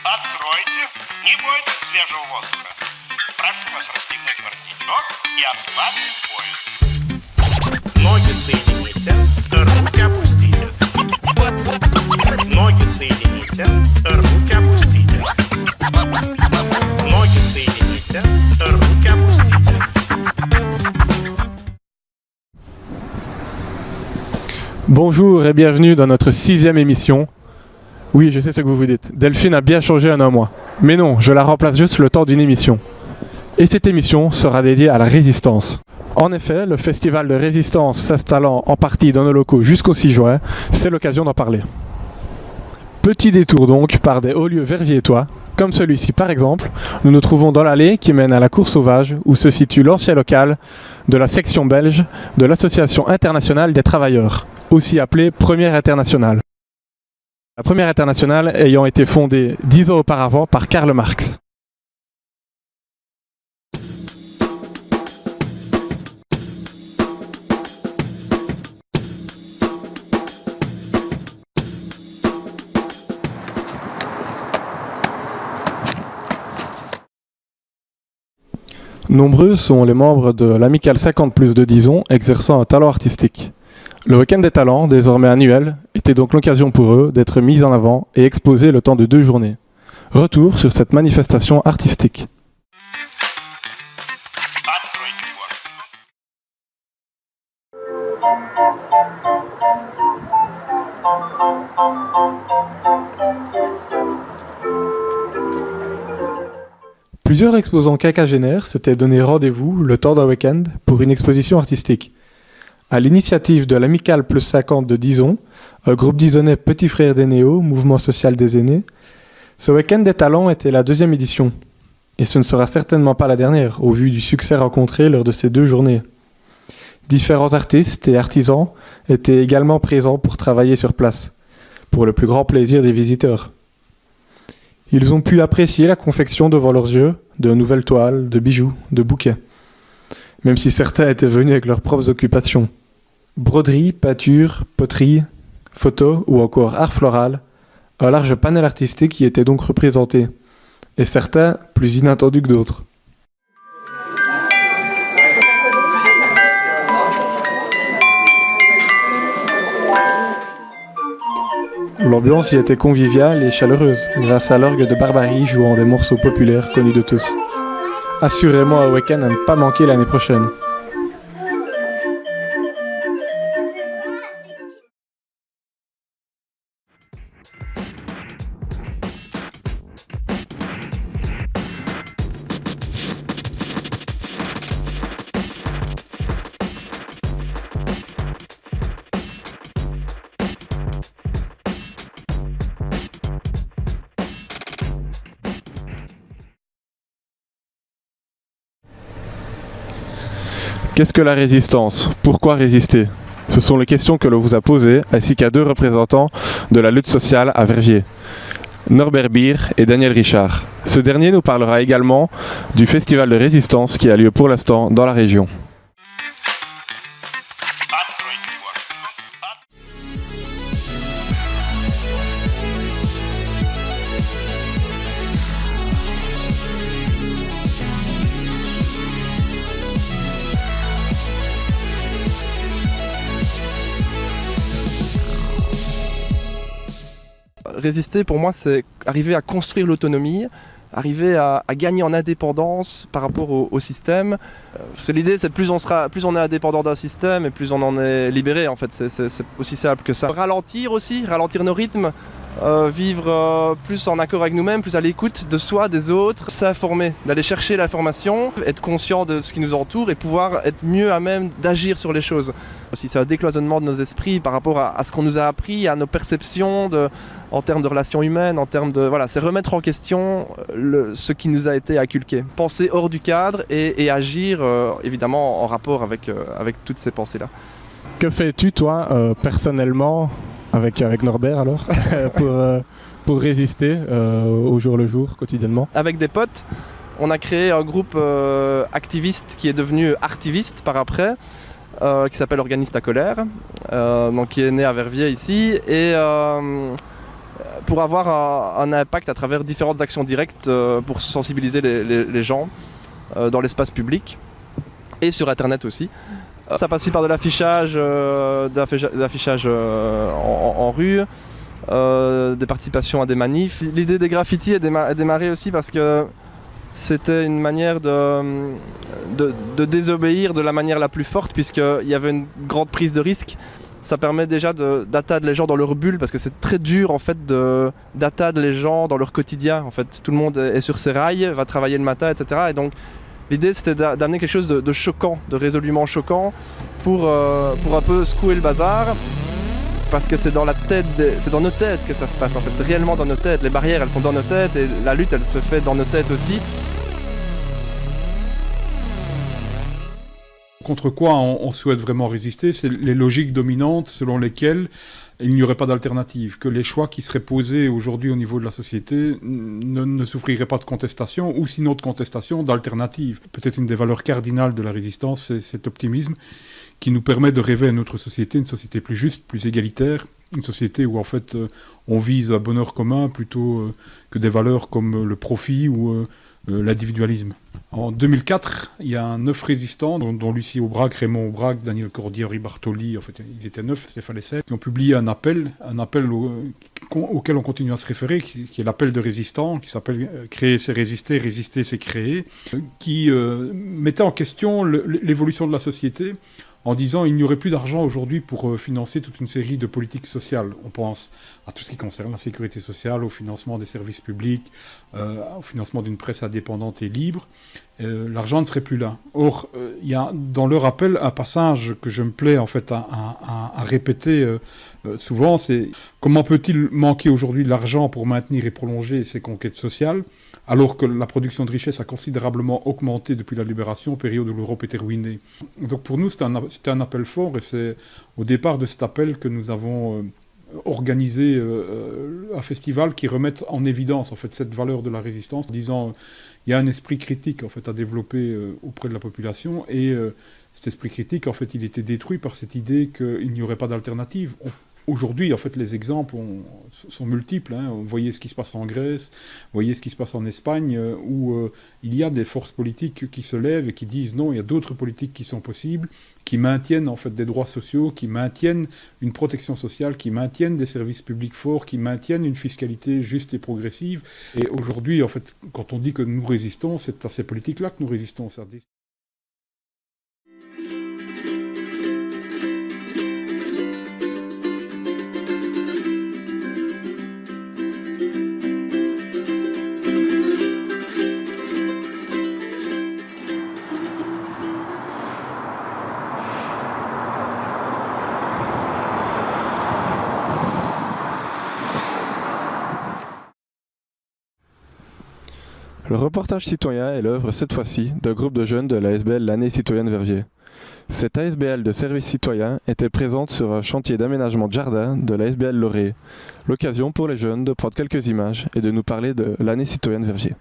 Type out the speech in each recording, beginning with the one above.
Откройте, не бойтесь свежего воздуха. Прошу вас расстегнуть воротничок и ослабить пояс. Ноги соедините, руки опустите. Ноги соедините, руки опустите. Ноги соедините, руки опустите. Bonjour et bienvenue dans notre 6e émission. Oui, je sais ce que vous vous dites. Delphine a bien changé en un mois. Mais non, je la remplace juste le temps d'une émission. Et cette émission sera dédiée à la résistance. En effet, le festival de résistance s'installant en partie dans nos locaux jusqu'au 6 juin, c'est l'occasion d'en parler. Petit détour donc par des hauts lieux verviétois, comme celui-ci par exemple. Nous nous trouvons dans l'allée qui mène à la cour sauvage où se situe l'ancien local de la section belge de l'Association internationale des travailleurs, aussi appelée Première Internationale. La Première Internationale ayant été fondée 10 ans auparavant par Karl Marx. Nombreux sont les membres de l'Amicale 50+ de Dizon exerçant un talent artistique. Le week-end des talents, désormais annuel, était donc l'occasion pour eux d'être mis en avant et exposés le temps de 2 journées. Retour sur cette manifestation artistique. Plusieurs exposants quinquagénaires s'étaient donné rendez-vous le temps d'un week-end pour une exposition artistique. À l'initiative de l'Amicale +50 de Dizon, un groupe disonnais Petits Frères des Néos, mouvement social des aînés, ce week-end des talents était la 2e édition. Et ce ne sera certainement pas la dernière, au vu du succès rencontré lors de ces 2 journées. Différents artistes et artisans étaient également présents pour travailler sur place, pour le plus grand plaisir des visiteurs. Ils ont pu apprécier la confection devant leurs yeux de nouvelles toiles, de bijoux, de bouquets, même si certains étaient venus avec leurs propres occupations. Broderie, peinture, poterie, photo ou encore art floral, un large panel artistique y était donc représenté, et certains plus inattendus que d'autres. L'ambiance y était conviviale et chaleureuse, grâce à l'orgue de Barbarie jouant des morceaux populaires connus de tous. Assurément un week-end à ne pas manquer l'année prochaine. Qu'est-ce que la résistance? Pourquoi résister? Ce sont les questions que l'on vous a posées, ainsi qu'à 2 représentants de la lutte sociale à Verviers, Norbert Beer et Daniel Richard. Ce dernier nous parlera également du festival de résistance qui a lieu pour l'instant dans la région. Résister, pour moi, c'est arriver à construire l'autonomie, arriver à gagner en indépendance par rapport au système. Parce que l'idée, c'est plus on est indépendant d'un système et plus on en est libéré, en fait. C'est aussi simple que ça. Ralentir aussi, ralentir nos rythmes, vivre plus en accord avec nous-mêmes, plus à l'écoute de soi, des autres, s'informer, d'aller chercher l'information, être conscient de ce qui nous entoure et pouvoir être mieux à même d'agir sur les choses. Aussi, c'est un décloisonnement de nos esprits par rapport à ce qu'on nous a appris, à nos perceptions en termes de relations humaines, en termes de... Voilà, c'est remettre en question ce qui nous a été inculqué. Penser hors du cadre et agir, évidemment, en rapport avec toutes ces pensées-là. Que fais-tu, toi, personnellement, avec Norbert alors, pour résister au jour le jour, quotidiennement? Avec des potes, on a créé un groupe activiste qui est devenu artiviste par après, qui s'appelle Organistes à colère, donc qui est né à Verviers ici. Et pour avoir un impact à travers différentes actions directes pour sensibiliser les gens dans l'espace public et sur Internet aussi. Ça passe aussi par de l'affichage, en rue, des participations à des manifs. L'idée des graffitis a démarré aussi parce que c'était une manière de désobéir de la manière la plus forte, puisqu'il y avait une grande prise de risque. Ça permet déjà d'atteindre les gens dans leur bulle, parce que c'est très dur en fait d'atteindre les gens dans leur quotidien. En fait, tout le monde est sur ses rails, va travailler le matin, etc. Et donc l'idée c'était d'amener quelque chose de choquant, de résolument choquant, pour un peu secouer le bazar. Parce que c'est dans nos têtes que ça se passe en fait, c'est réellement dans nos têtes. Les barrières elles sont dans nos têtes et la lutte elle se fait dans nos têtes aussi. Contre quoi on souhaite vraiment résister, c'est les logiques dominantes selon lesquelles il n'y aurait pas d'alternative, que les choix qui seraient posés aujourd'hui au niveau de la société ne souffriraient pas de contestation, ou sinon de contestation, d'alternative. Peut-être une des valeurs cardinales de la résistance, c'est cet optimisme qui nous permet de rêver à notre société, une société plus juste, plus égalitaire, une société où en fait on vise un bonheur commun plutôt que des valeurs comme le profit ou l'individualisme. En 2004, il y a 9 résistants, dont Lucie Aubrac, Raymond Aubrac, Daniel Cordier, Henri Bartoli, en fait ils étaient 9, Stéphane Essel, qui ont publié un appel auquel on continue à se référer, qui est l'appel de résistants, qui s'appelle « Créer c'est résister, résister c'est créer », qui mettait en question l'évolution de la société, en disant il n'y aurait plus d'argent aujourd'hui pour financer toute une série de politiques sociales. On pense à tout ce qui concerne la sécurité sociale, au financement des services publics, au financement d'une presse indépendante et libre. L'argent ne serait plus là. Or, il y a dans leur appel un passage que je me plais en fait à répéter souvent, c'est comment peut-il manquer aujourd'hui de l'argent pour maintenir et prolonger ces conquêtes sociales, alors que la production de richesse a considérablement augmenté depuis la libération, période où l'Europe était ruinée. Donc pour nous, c'était un appel fort, et c'est au départ de cet appel que nous avons organisé un festival qui remette en évidence en fait, cette valeur de la résistance, en disant il y a un esprit critique en fait, à développer auprès de la population, et cet esprit critique, en fait, il était détruit par cette idée qu'il n'y aurait pas d'alternative. Aujourd'hui, en fait, les exemples sont multiples. Hein. Vous voyez ce qui se passe en Grèce, vous voyez ce qui se passe en Espagne, où il y a des forces politiques qui se lèvent et qui disent non, il y a d'autres politiques qui sont possibles, qui maintiennent en fait des droits sociaux, qui maintiennent une protection sociale, qui maintiennent des services publics forts, qui maintiennent une fiscalité juste et progressive. Et aujourd'hui, en fait, quand on dit que nous résistons, c'est à ces politiques-là que nous résistons. Le reportage citoyen est l'œuvre, cette fois-ci, d'un groupe de jeunes de l'ASBL L'Année Citoyenne Verviers. Cette ASBL de service citoyen était présente sur un chantier d'aménagement de jardin de l'ASBL Loré. L'occasion pour les jeunes de prendre quelques images et de nous parler de l'Année Citoyenne Verviers.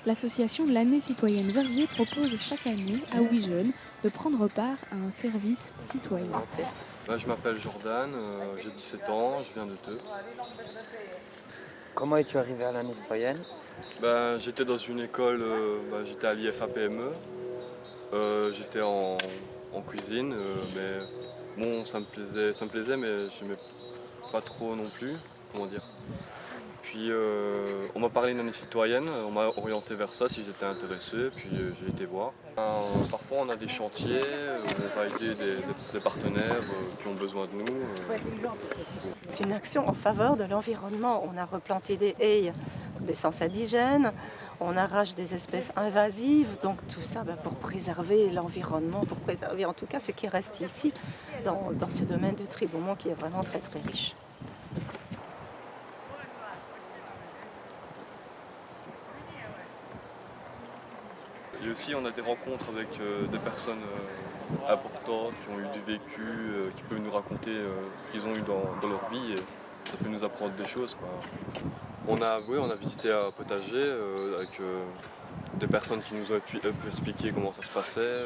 L'association de l'Année Citoyenne Verviers propose chaque année à 8 jeunes de prendre part à un service citoyen. Je m'appelle Jordan, j'ai 17 ans, je viens de Teux. Comment es-tu arrivé à l'année citoyenne? J'étais dans une école, j'étais à l'IFAPME, j'étais en cuisine, mais bon, ça me plaisait, mais je n'aimais pas trop non plus, comment dire. Puis on m'a parlé d'une année citoyenne, on m'a orienté vers ça si j'étais intéressé, puis j'ai été voir. Parfois on a des chantiers, on va aider des partenaires qui ont besoin de nous. C'est une action en faveur de l'environnement. On a replanté des haies d'essence indigène, on arrache des espèces invasives, donc tout ça pour préserver l'environnement, pour préserver en tout cas ce qui reste ici dans ce domaine de Tribourmont qui est vraiment très très riche. Et aussi on a des rencontres avec des personnes importantes qui ont eu du vécu, qui peuvent nous raconter ce qu'ils ont eu dans leur vie. Et ça peut nous apprendre des choses, quoi. On a visité un potager avec des personnes qui nous ont pu expliquer comment ça se passait,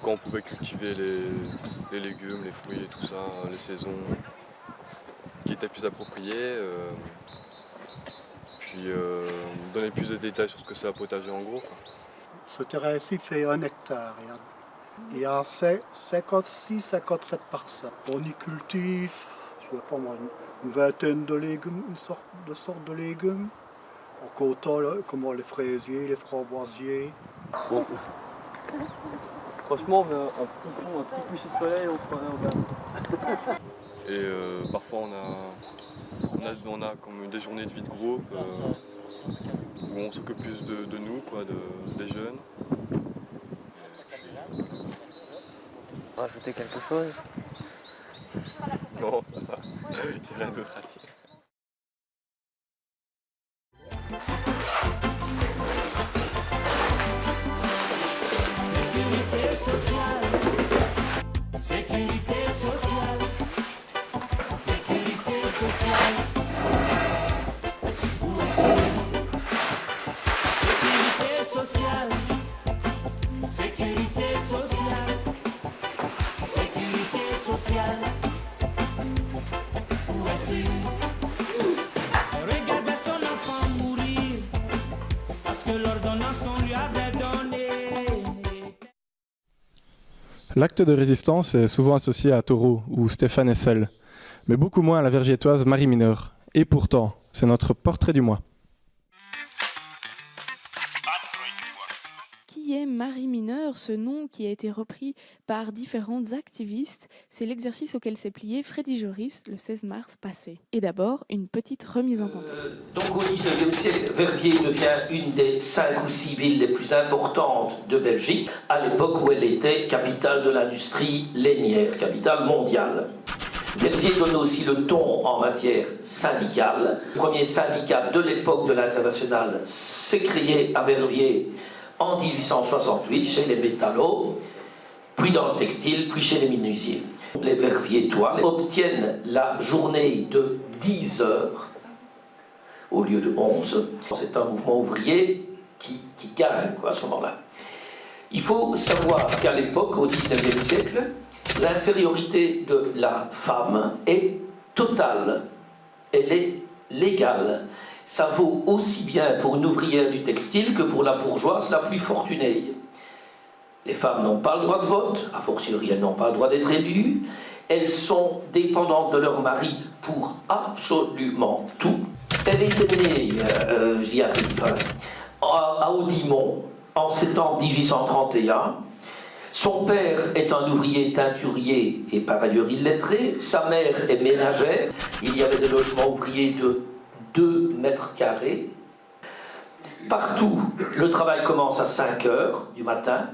quand on pouvait cultiver les légumes, les fruits et tout ça, les saisons qui étaient plus appropriées. Puis donner plus de détails sur ce que c'est un potager en gros, quoi. Ce terrain-ci fait 1 hectare. Il y a 56-57 parcelles. On y cultive, je sais pas moi, une vingtaine de légumes, une sorte de légumes. En comptant comme les fraisiers, les framboisiers. Bon, franchement, un petit coucher de soleil, on se prenait au bain. Et parfois on a comme des journées de vie de groupe où on s'occupe plus de nous, quoi, des jeunes. Rajouter quelque chose? Non, ça va. Il y a rien d'autre à dire. Sécurité sociale. Sécurité sociale. Sécurité sociale. Où est-il? Sécurité sociale. Sécurité sociale. Sécurité sociale. Où est-il? Regardez son enfant mourir parce que l'ordonnance qu'on lui avait donnée. L'acte de résistance est souvent associé à Taureau ou Stéphane Hessel, mais beaucoup moins à la vergétoise Marie Mineur. Et pourtant, c'est notre portrait du mois. Qui est Marie Mineur? Ce nom qui a été repris par différentes activistes, c'est l'exercice auquel s'est plié Freddy Joris le 16 mars passé. Et d'abord, une petite remise en contexte. Donc au XIXe siècle, Verviers devient une des 5 ou 6 villes les plus importantes de Belgique, à l'époque où elle était capitale de l'industrie lainière, capitale mondiale. Verviers donne aussi le ton en matière syndicale. Le premier syndicat de l'époque de l'Internationale s'est créé à Verviers en 1868 chez les métallos, puis dans le textile, puis chez les menuisiers. Les Verviétois obtiennent la journée de 10 heures au lieu de 11. C'est un mouvement ouvrier qui gagne à ce moment-là. Il faut savoir qu'à l'époque, au XIXe siècle, l'infériorité de la femme est totale, elle est légale. Ça vaut aussi bien pour une ouvrière du textile que pour la bourgeoise la plus fortunée. Les femmes n'ont pas le droit de vote, a fortiori elles n'ont pas le droit d'être élues, elles sont dépendantes de leur mari pour absolument tout. Elle était née, j'y arrive, à Audimont en septembre 1831. Son père est un ouvrier teinturier et par ailleurs illettré, sa mère est ménagère, il y avait des logements ouvriers de 2 mètres carrés. Partout, le travail commence à 5 heures du matin.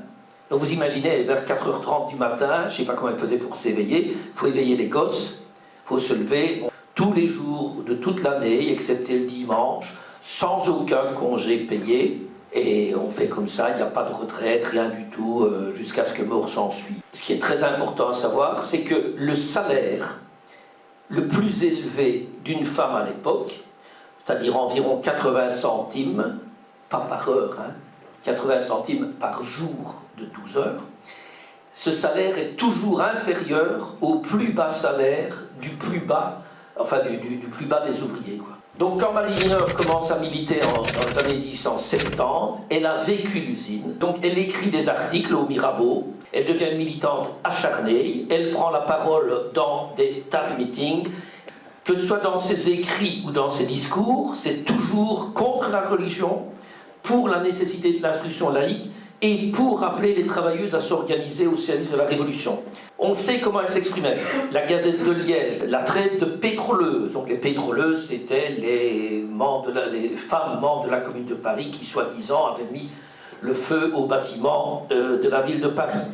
Donc vous imaginez, vers 4h30 du matin, je ne sais pas comment elle faisait pour s'éveiller, il faut éveiller les gosses, il faut se lever tous les jours de toute l'année, excepté le dimanche, sans aucun congé payé. Et on fait comme ça, il n'y a pas de retraite, rien du tout, jusqu'à ce que mort s'ensuive. Ce qui est très important à savoir, c'est que le salaire le plus élevé d'une femme à l'époque, c'est-à-dire environ 80 centimes, pas par heure, 80 centimes par jour de 12 heures, ce salaire est toujours inférieur au plus bas salaire du plus bas, du plus bas des ouvriers, quoi. Donc quand Marie Mineur commence à militer dans les années 1870, elle a vécu l'usine. Donc elle écrit des articles au Mirabeau, elle devient une militante acharnée, elle prend la parole dans des table meetings. Que ce soit dans ses écrits ou dans ses discours, c'est toujours contre la religion, pour la nécessité de l'instruction laïque et pour appeler les travailleuses à s'organiser au service de la Révolution. On sait comment elle s'exprimait. La Gazette de Liège la traite de pétroleuses. Donc les pétroleuses, c'était les femmes membres de la Commune de Paris qui, soi-disant, avaient mis le feu au bâtiment de la ville de Paris.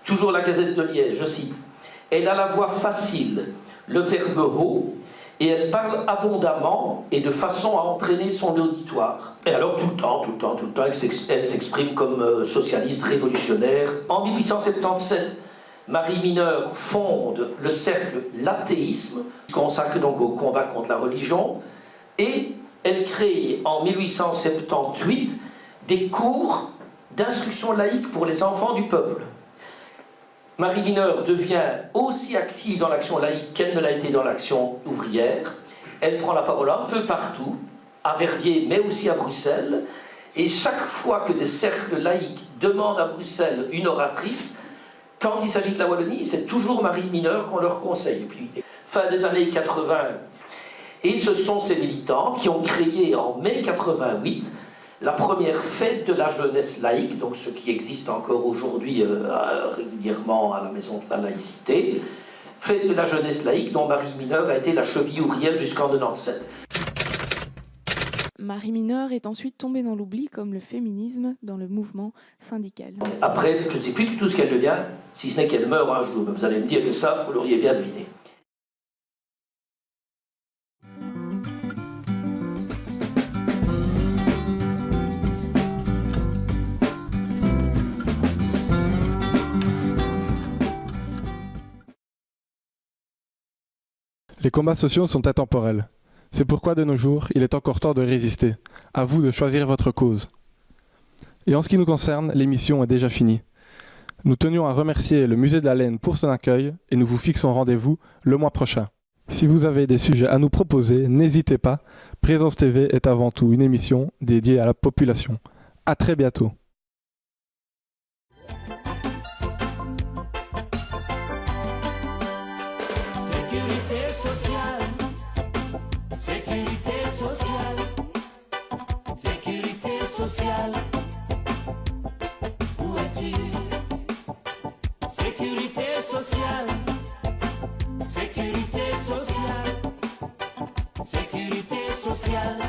Toujours la Gazette de Liège, je cite. « Elle a la voix facile, le verbe haut, et elle parle abondamment et de façon à entraîner son auditoire. » Et alors tout le temps, elle s'exprime comme socialiste révolutionnaire. En 1877, Marie Mineure fonde le cercle L'Athéisme, consacré donc au combat contre la religion, et elle crée en 1878 des cours d'instruction laïque pour les enfants du peuple. Marie Mineure devient aussi active dans l'action laïque qu'elle ne l'a été dans l'action ouvrière. Elle prend la parole un peu partout, à Verviers, mais aussi à Bruxelles. Et chaque fois que des cercles laïques demandent à Bruxelles une oratrice, quand il s'agit de la Wallonie, c'est toujours Marie Mineure qu'on leur conseille. Et puis, fin des années 80, et ce sont ces militants qui ont créé en mai 88 la première fête de la jeunesse laïque, donc ce qui existe encore aujourd'hui régulièrement à la Maison de la Laïcité, fête de la jeunesse laïque dont Marie Mineure a été la cheville ouvrière jusqu'en 97. Marie Mineure est ensuite tombée dans l'oubli comme le féminisme dans le mouvement syndical. Après, je ne sais plus du tout ce qu'elle devient, si ce n'est qu'elle meurt un jour. Mais vous allez me dire que ça, vous l'auriez bien deviné. Les combats sociaux sont intemporels. C'est pourquoi de nos jours, il est encore temps de résister. À vous de choisir votre cause. Et en ce qui nous concerne, l'émission est déjà finie. Nous tenions à remercier le Musée de la Laine pour son accueil et nous vous fixons rendez-vous le mois prochain. Si vous avez des sujets à nous proposer, n'hésitez pas. Présence TV est avant tout une émission dédiée à la population. À très bientôt. Sécurité sociale, sécurité sociale, sécurité sociale. Où es-tu? Sécurité sociale, sécurité sociale, sécurité sociale.